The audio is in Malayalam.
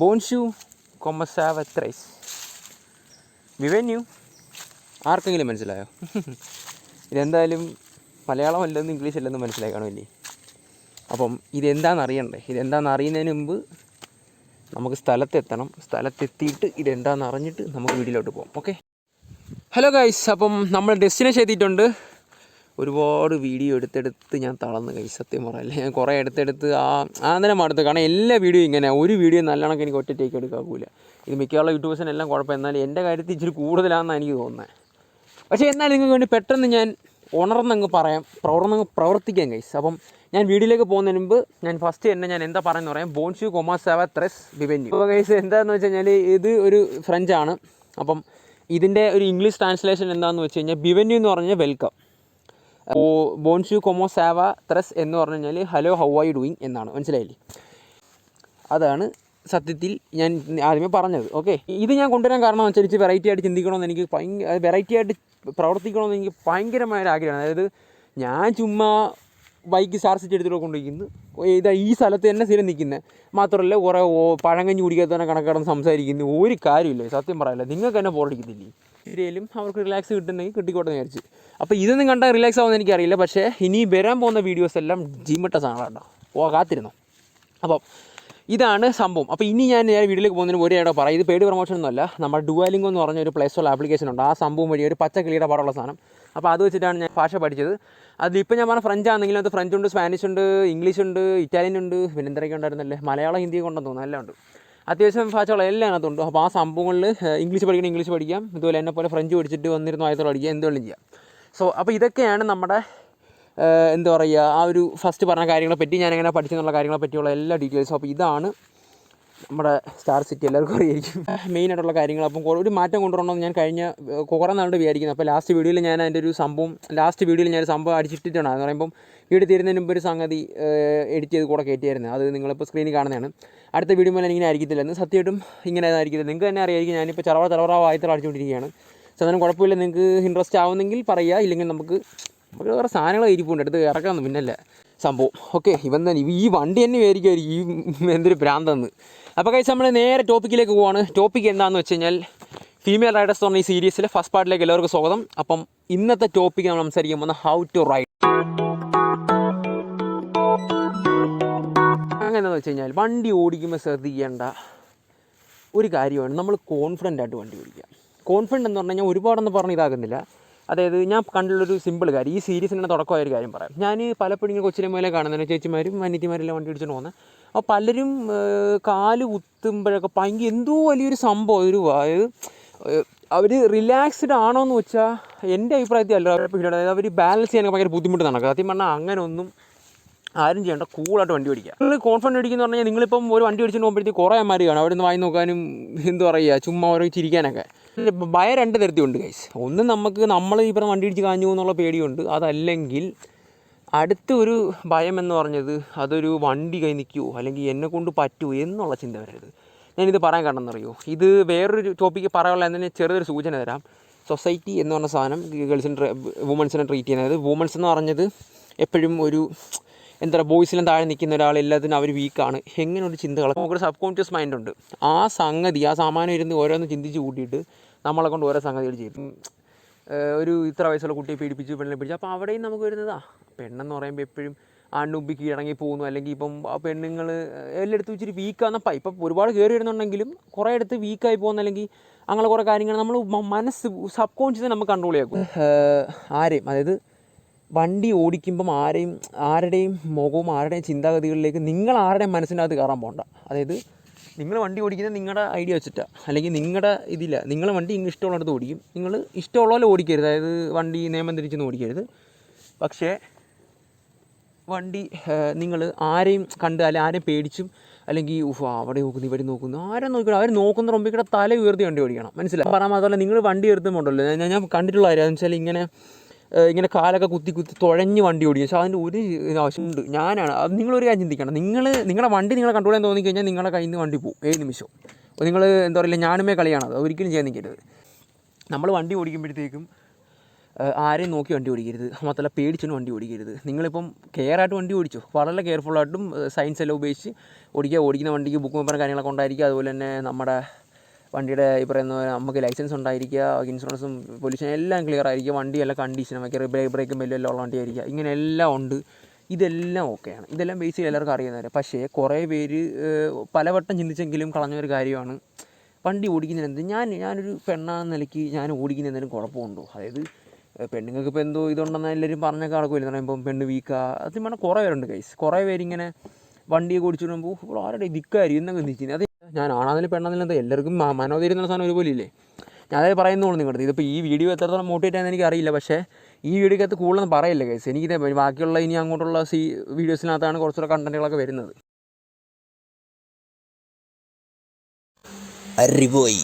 ബോൺഷു കൊമസാവ ത്രൈസ് വിവന്യൂ. ആർക്കെങ്കിലും മനസ്സിലായോ? ഇതെന്തായാലും മലയാളം അല്ലെന്നും ഇംഗ്ലീഷ് അല്ലെന്നും മനസ്സിലായി കാണുമല്ലേ? അപ്പം ഇതെന്താണെന്ന് അറിയണ്ടേ? ഇതെന്താണെന്ന് അറിയുന്നതിന് മുമ്പ് നമുക്ക് സ്ഥലത്തെത്തണം. സ്ഥലത്തെത്തിയിട്ട് ഇതെന്താണെന്ന് അറിഞ്ഞിട്ട് നമുക്ക് വീട്ടിലോട്ട് പോകാം. ഓക്കെ. ഹലോ ഗൈസ്, അപ്പം നമ്മൾ ഡെസ്റ്റിനേഷൻ എത്തിയിട്ടുണ്ട്. ഒരുപാട് വീഡിയോ എടുത്തെടുത്ത് ഞാൻ തളർന്ന് ഗൈസ്, സത്യം പറയല്ലേ. ഞാൻ കുറേ എടുത്തെടുത്ത് ആന്തരം അടുത്ത്, കാരണം എല്ലാ വീഡിയോ ഇങ്ങനെ ഒരു വീഡിയോ നല്ലോണം എനിക്ക് ഒറ്റ ടേക്ക് എടുക്കാക്കൂല. ഇത് മിക്കുള്ള യൂട്യൂബേഴ്സിനെല്ലാം കുഴപ്പം, എന്നാലും എൻ്റെ കാര്യത്തിൽ ഇച്ചിരി കൂടുതലാണെന്നാണ് എനിക്ക് തോന്നുന്നത്. പക്ഷേ എന്നാൽ നിങ്ങൾക്ക് വേണ്ടി പെട്ടെന്ന് ഞാൻ ഉണർന്നങ്ങ് പറയാം, പ്രവർത്തിക്കാം ഗൈസ്. അപ്പം ഞാൻ വീഡിയോയിലേക്ക് പോകുന്നതിന് മുമ്പ് ഞാൻ ഫസ്റ്റ് തന്നെ ഞാൻ എന്താ പറയുന്നത് പറയാം. ബോൺഷു കൊമാസാവ ത്രസ് ബിവന്യൂ. അപ്പോൾ ഗൈസ് എന്താണെന്ന് വെച്ച് കഴിഞ്ഞാൽ ഇത് ഒരു ഫ്രഞ്ചാണ്. അപ്പം ഇതിൻ്റെ ഒരു ഇംഗ്ലീഷ് ട്രാൻസ്ലേഷൻ എന്താണെന്ന് വെച്ച് കഴിഞ്ഞാൽ ബിവന്യൂ എന്ന് പറഞ്ഞാൽ വെൽക്കം. ബോൺഷു കൊമോസാവ ത്രസ് എന്ന് പറഞ്ഞു കഴിഞ്ഞാൽ hello how are you doing എന്നാണ്. മനസ്സിലായില്ലേ? അതാണ് സത്യത്തിൽ ഞാൻ ആദ്യമേ പറഞ്ഞത്. ഓക്കെ, ഇത് ഞാൻ കൊണ്ടുവരാൻ കാരണം അനുസരിച്ച് വെറൈറ്റി ആയിട്ട് ചിന്തിക്കണമെന്ന് എനിക്ക് വെറൈറ്റി ആയിട്ട് പ്രവർത്തിക്കണമെന്ന് എനിക്ക് ഭയങ്കരമായൊരു ആഗ്രഹമാണ്. അതായത് ഞാൻ ചുമ്മാ ബൈക്ക് സ്റ്റാർ സിറ്റി എടുത്തിട്ട് കൊണ്ടിരിക്കുന്നു, ഇതാ ഈ സ്ഥലത്ത് തന്നെ സ്ഥിരം നിൽക്കുന്നത് മാത്രമല്ല, കുറേ പഴങ്കഞ്ഞി കുടിക്കാത്തന്നെ കണക്കിടന്ന് സംസാരിക്കുന്നു. ഒരു കാര്യമില്ല, സത്യം പറയല്ല. നിങ്ങൾക്ക് തന്നെ ബോറടിക്കത്തില്ലേ? സീരിയലും അവർക്ക് റിലാക്സ് കിട്ടുന്നെങ്കിൽ കിട്ടിക്കോട്ടെ എന്ന് വിചാരിച്ച്. അപ്പോൾ ഇതൊന്നും കണ്ടാൽ റിലാക്സ് ആവുമെന്ന് എനിക്കറിയില്ല. പക്ഷേ ഇനി വരാൻ പോകുന്ന വീഡിയോസ് എല്ലാം ജിമ്മിട്ട സാധനമാണ് കേട്ടോ. കാത്തിരുന്നു. അപ്പം ഇതാണ് സംഭവം. അപ്പോൾ ഇനി ഞാൻ വീഡിയോയിലേക്ക് പോകുന്നതിന് ഒരു ഇടം പറയാം. ഇത് പെയ്ഡ് പ്രൊമോഷൻ ഒന്നുമല്ല. നമ്മുടെ ഡുവാലിംഗോ എന്ന് പറഞ്ഞ ഒരു പ്ലേ സ്റ്റോർ ആപ്ലിക്കേഷൻ ഉണ്ട്. ആ സംഭവം വഴി ഒരു പച്ച കിളിയുടെ പാടുള്ള സാധനം. അപ്പോൾ അത് വെച്ചിട്ടാണ് ഞാൻ ഭാഷ പഠിച്ചത്. അതിപ്പോൾ ഞാൻ പറഞ്ഞ ഫ്രഞ്ച് ആണെങ്കിലും അത് ഫ്രഞ്ച് ഉണ്ട്, സ്പാനിഷ് ഉണ്ട്, ഇംഗ്ലീഷ് ഉണ്ട്, ഇറ്റാലിയൻ ഉണ്ട്, പിന്നെ എന്തൊക്കെ ഉണ്ടായിരുന്നല്ലേ, മലയാളം ഹിന്ദി കൊണ്ടെന്ന് തോന്നുന്നു, എല്ലാം ഉണ്ട്. അത്യാവശ്യം ഭാഷകൾ എല്ലാം അതിനകത്തുണ്ട്. അപ്പോൾ ആ സംഭവങ്ങളിൽ ഇംഗ്ലീഷ് പഠിക്കണം, ഇംഗ്ലീഷ് പഠിക്കാം. ഇതുപോലെ എന്നെ പോലെ ഫ്രഞ്ച് പഠിച്ചിട്ട് വന്നിരുന്നു ആയത്തോളം പഠിക്കുക, എന്തുകൊണ്ടും ചെയ്യാം. അപ്പോൾ ഇതൊക്കെയാണ് നമ്മുടെ എന്താ പറയുക, ആ ഒരു ഫസ്റ്റ് പറഞ്ഞ കാര്യങ്ങളെ പറ്റി, ഞാൻ എങ്ങനെ പഠിച്ചെന്നുള്ള കാര്യങ്ങളെ പറ്റിയുള്ള എല്ലാ ഡീറ്റെയിൽസും. അപ്പോൾ ഇതാണ് നമ്മുടെ സ്റ്റാർ സിറ്റി, എല്ലാവർക്കും അറിയായിരിക്കും മെയിനായിട്ടുള്ള കാര്യങ്ങൾ. അപ്പം ഒരു മാറ്റം കൊണ്ടുവരണമെന്ന് ഞാൻ കഴിഞ്ഞ കുറേ നാളുകൊണ്ട് വിചാരിക്കുന്നത്. അപ്പോൾ ലാസ്റ്റ് വീഡിയോയിൽ ഞാൻ അതിൻ്റെ ഒരു സംഭവം ഞാനൊരു സംഭവം അടിച്ചിട്ടിട്ടാണ്. എന്ന് പറയുമ്പം വീഡിയോ തീരുന്നതിന് മുമ്പ് ഒരു സംഗതി എഡിറ്റ് ചെയ്ത് കൂടെ കയറ്റിയായിരുന്നു. അത് നിങ്ങളിപ്പോൾ സ്ക്രീനിൽ കാണുന്നതാണ്. അടുത്ത വീഡിയോ പോലെ ഇങ്ങനെ ആയിരിക്കത്തില്ലെന്ന്, സത്യമായിട്ടും ഇങ്ങനെ ആയിരിക്കത്തില്ല. നിങ്ങൾക്ക് തന്നെ അറിയായിരിക്കും. ഞാനിപ്പോൾ ചറവറ വായത്തിൽ അടിച്ചുകൊണ്ടിരിക്കുകയാണ്. സാധനം കുഴപ്പമില്ല, നിങ്ങൾക്ക് ഇൻട്രസ്റ്റ് ആവുന്നെങ്കിൽ പറയുക, ഇല്ലെങ്കിൽ നമുക്ക് വേറെ സാധനങ്ങൾ ഇരിപ്പുണ്ട്, എടുത്ത് ഇറക്കാമെന്ന് പിന്നല്ല സംഭവം. ഓക്കെ, ഇവൻ തന്നെ ഈ വണ്ടി തന്നെ വിചാരിക്കുമായിരിക്കും ഈ എന്തൊരു ഭ്രാന്തെന്ന്. അപ്പോൾ കഴിച്ച് നമ്മൾ നേരെ ടോപ്പിക്കിലേക്ക് പോവാണ്. ടോപ്പിക്ക് എന്താണെന്ന് വെച്ച് കഴിഞ്ഞാൽ ഫീമെയിൽ റൈഡേഴ്സ് എന്ന് പറഞ്ഞ ഈ സീരീസിലെ ഫസ്റ്റ് പാർട്ടിലേക്ക് എല്ലാവർക്കും സ്വാഗതം. അപ്പം ഇന്നത്തെ ടോപ്പിക്ക് നമ്മൾ സംസാരിക്കാൻ പോകുന്നത് ഹൗ ടു റൈഡ്. അങ്ങനെയെന്ന് വെച്ച് കഴിഞ്ഞാൽ വണ്ടി ഓടിക്കുമ്പോൾ ശ്രദ്ധിക്കേണ്ട ഒരു കാര്യമാണ്, നമ്മൾ കോൺഫിഡൻ്റ് ആയിട്ട് വണ്ടി ഓടിക്കുക. കോൺഫിഡൻ്റ് എന്ന് പറഞ്ഞു കഴിഞ്ഞാൽ ഒരുപാടൊന്നും പറഞ്ഞ് ഇതാകുന്നില്ല. അതായത് ഞാൻ കണ്ടുള്ളൊരു സിമ്പിൾ കാര്യം, ഈ സീരീസിൻ്റെ തുടക്കമായൊരു കാര്യം പറയാം. ഞാൻ പലപ്പോഴും ഇങ്ങനെ കൊച്ചിലെ മുതലേ കാണുന്നതിന് ചേച്ചിമാരും അനിയത്തിമാരെല്ലാം വണ്ടി ഓടിച്ചിട്ട് പോകുന്നത്. അപ്പോൾ പലരും കാല് കുത്തുമ്പോഴൊക്കെ ഭയങ്കര എന്തോ വലിയൊരു സംഭവം, അതായത് അവർ റിലാക്സ്ഡ് ആണോ എന്ന് വെച്ചാൽ എൻ്റെ അഭിപ്രായത്തിൽ അല്ല. അതായത് അവർ ബാലൻസ് ചെയ്യാനൊക്കെ ഭയങ്കര ബുദ്ധിമുട്ട് നടക്കുക. സത്യം പറഞ്ഞാൽ അങ്ങനെ ഒന്നും ആരും ചെയ്യേണ്ട, കൂളായിട്ട് വണ്ടി ഓടിക്കുക. നിങ്ങൾ കോൺഫിഡൻറ്റ് ഓടിക്കുന്നു പറഞ്ഞു കഴിഞ്ഞാൽ നിങ്ങളിപ്പം ഒരു വണ്ടി ഓടിച്ചിട്ട് പോകുമ്പോഴത്തേക്ക് കുറേ അമ്മമാർ കാണും അവിടെ നിന്ന് വായി നോക്കാനും എന്താ പറയുക, ചുമ്മാ ഓരോ ചിരിക്കാനൊക്കെ. ഭയം രണ്ട് തരത്തിലുണ്ട് ഗൈസ്. ഒന്ന് നമുക്ക് നമ്മൾ ഈ പറഞ്ഞ വണ്ടി ഇടിച്ച് കാഞ്ഞു എന്നുള്ള പേടിയുണ്ട്. അതല്ലെങ്കിൽ അടുത്ത ഒരു ഭയം എന്ന് പറഞ്ഞത് അതൊരു വണ്ടി കൈ നിൽക്കുമോ അല്ലെങ്കിൽ എന്നെ കൊണ്ട് പറ്റുമോ എന്നുള്ള ചിന്ത വരരുത്. ഞാനിത് പറയാൻ കണ്ടെന്നറിയോ, ഇത് വേറൊരു ടോപ്പിക്ക് പറയാനുള്ള എന്തിന് ചെറിയൊരു സൂചന തരാം. സൊസൈറ്റി എന്ന് പറഞ്ഞ സാധനം വുമൻസിനെ ട്രീറ്റ് ചെയ്യുന്നത്, വുമൻസ് എന്ന് പറഞ്ഞത് എപ്പോഴും ഒരു എന്താ പറയുക, ബോയ്സിലും താഴെ നിൽക്കുന്ന ഒരാൾ എല്ലാത്തിനും അവർ വീക്കാണ്, എങ്ങനെ ഒരു ചിന്തകൾ നമുക്കൊരു സബ് കോൺഷ്യസ് മൈൻഡുണ്ട്. ആ സംഗതി ആ സാമാനം ഇരുന്ന് ഓരോന്ന് ചിന്തിച്ച് കൂട്ടിയിട്ട് നമ്മളെ കൊണ്ട് ഓരോ സംഗതികൾ ചെയ്യും. ഒരു ഇത്ര വയസ്സുള്ള കുട്ടിയെ പീഡിപ്പിച്ചു, പെണ്ണിനെ പിടിച്ചു. അപ്പോൾ അവിടെയും നമുക്ക് വരുന്നതാ പെണ്ണെന്ന് പറയുമ്പോൾ എപ്പോഴും ആണ്ടുമ്പി കീഴടങ്ങി പോകുന്നു. അല്ലെങ്കിൽ ഇപ്പം ആ പെണ്ണുങ്ങൾ എല്ലായിടത്തും ഇച്ചിരി വീക്കാന്നപ്പം ഇപ്പം ഒരുപാട് കയറി വരുന്നുണ്ടെങ്കിലും കുറേ അടുത്ത് വീക്കായി പോകുന്ന, അല്ലെങ്കിൽ അങ്ങനെ കുറേ കാര്യങ്ങൾ നമ്മൾ മനസ്സ് സബ് കോൺഷ്യസ് നമുക്ക് കൺട്രോൾ ചെയ്യാക്കും. ആരെയും, അതായത് വണ്ടി ഓടിക്കുമ്പം ആരുടെയും മുഖവും ആരുടെയും ചിന്താഗതികളിലേക്ക് നിങ്ങൾ ആരുടെയും മനസ്സിനകത്ത് കയറാൻ പോകണ്ട. അതായത് നിങ്ങൾ വണ്ടി ഓടിക്കുന്നത് നിങ്ങളുടെ ഐഡിയ വെച്ചിട്ടാണ്, അല്ലെങ്കിൽ നിങ്ങളുടെ ഇതില്ല. നിങ്ങൾ വണ്ടി നിങ്ങൾ ഇഷ്ടമുള്ളിടത്ത് ഓടിക്കും, നിങ്ങൾ ഇഷ്ടമുള്ള പോലെ ഓടിക്കരുത്. അതായത് വണ്ടി നിയമം തിരിച്ചൊന്നും ഓടിക്കരുത്. പക്ഷേ വണ്ടി നിങ്ങൾ ആരെയും കണ്ട് അല്ലെങ്കിൽ ആരെയും പേടിച്ചും അല്ലെങ്കിൽ അവിടെ നോക്കുന്നു ഇവിടെ നോക്കുന്നു ആരും നോക്കണം, അവർ നോക്കുന്ന റൊമ്പിക്കടെ തല ഉയർത്തി വണ്ടി ഓടിക്കണം. മനസ്സിലായി പറയാൻ മാത്രമല്ല, നിങ്ങൾ വണ്ടി എടുത്തുമ്പോണ്ടല്ലോ, ഞാൻ കണ്ടിട്ടുള്ള കാര്യം എന്ന് വെച്ചാൽ ഇങ്ങനെ കാലൊക്കെ കുത്തി തുഴഞ്ഞ് വണ്ടി ഓടിക്കും. പക്ഷേ അതിൻ്റെ ഒരു ആവശ്യമുണ്ട്. അത് നിങ്ങളൊരു കാര്യം ചിന്തിക്കണം. നിങ്ങളുടെ വണ്ടി നിങ്ങളെ കൺട്രോൾ ചെയ്യാൻ തോന്നിക്കഴിഞ്ഞാൽ നിങ്ങളുടെ കയ്യിൽ നിന്ന് വണ്ടി പോകും ഏത് നിമിഷവും. നിങ്ങൾ എന്താ പറയുക, ഞാനുമേ കളിയാണത്, ഒരിക്കലും ചെയ്യാൻ നിൽക്കരുത്. നമ്മൾ വണ്ടി ഓടിക്കുമ്പോഴത്തേക്കും ആരെയും നോക്കി വണ്ടി ഓടിക്കരുത്, മാത്രമല്ല പേടിച്ചൊന്നും വണ്ടി ഓടിക്കരുത്. നിങ്ങളിപ്പം കെയറായിട്ട് വണ്ടി ഓടിച്ചോ, വളരെ കെയർഫുള്ളായിട്ടും സയൻസ് എല്ലാം ഉപയോഗിച്ച് ഓടിക്കുന്ന വണ്ടിക്ക് ബുക്ക് പേപ്പറും കാര്യങ്ങളൊക്കെ ഉണ്ടായിരിക്കുക. അതുപോലെ തന്നെ നമ്മുടെ വണ്ടിയുടെ ഈ പറയുന്ന നമുക്ക് ലൈസൻസ് ഉണ്ടായിരിക്കുക, ഇൻഷുറൻസും പൊല്യൂഷൻ എല്ലാം ക്ലിയർ ആയിരിക്കുക, വണ്ടിയെല്ലാം കണ്ടീഷനും ഒക്കെ ബ്രേക്കും ബെല്ലും എല്ലാം ഉള്ള വണ്ടി ആയിരിക്കുക. ഇങ്ങനെ എല്ലാം ഉണ്ട്, ഇതെല്ലാം ഓക്കെയാണ്. ഇതെല്ലാം ബേസിൽ എല്ലാവർക്കും അറിയുന്നവരെ. പക്ഷേ കുറേ പേര് പലവട്ടം ചിന്തിച്ചെങ്കിലും കളഞ്ഞൊരു കാര്യമാണ് വണ്ടി ഓടിക്കുന്നതിന്. ഞാനൊരു പെണ്ണാന്ന നിലയ്ക്ക് ഞാൻ ഓടിക്കുന്നതിനും കുഴപ്പമുണ്ടോ? അതായത് പെണ്ണുങ്ങൾക്ക് ഇപ്പോൾ എന്തോ ഇതുണ്ടെന്ന് എല്ലാവരും പറഞ്ഞൊക്കെ നടക്കില്ല എന്ന് പറയുമ്പോൾ പെണ്ണ് വീക്കാ, അത് വേണം. കുറേ പേരുണ്ട് ഗൈസ്, കുറേ പേരിങ്ങനെ വണ്ടിയൊക്കെ ഓടിച്ചു വിടുമ്പോൾ ആരുടെ ദിക്കാരി എന്നൊക്കെ നിൽക്കുന്നത്. അത് ഞാൻ ആണാതിലും പെണ്ണാതിലും എന്താ എല്ലാവർക്കും മനോധൈര്യം എന്ന സാധനം ഒരുപോലെ ഇല്ലേ? ഞാനത് പറയുന്നുള്ളൂ നിങ്ങളുടെ. ഇതിപ്പോൾ ഈ വീഡിയോ എത്രത്തോളം മോട്ടിവേറ്റ് ആണെന്ന് എനിക്കറിയില്ല, പക്ഷേ ഈ വീഡിയോക്കകത്ത് കൂടുതലൊന്നും പറയില്ല ഗൈസ്. എനിക്കിത് ബാക്കിയുള്ള ഇനി അങ്ങോട്ടുള്ള വീഡിയോസിനകത്താണ് കുറച്ചുകൂടെ കണ്ടൻറ്റുകളൊക്കെ വരുന്നത്. അരിപോയി.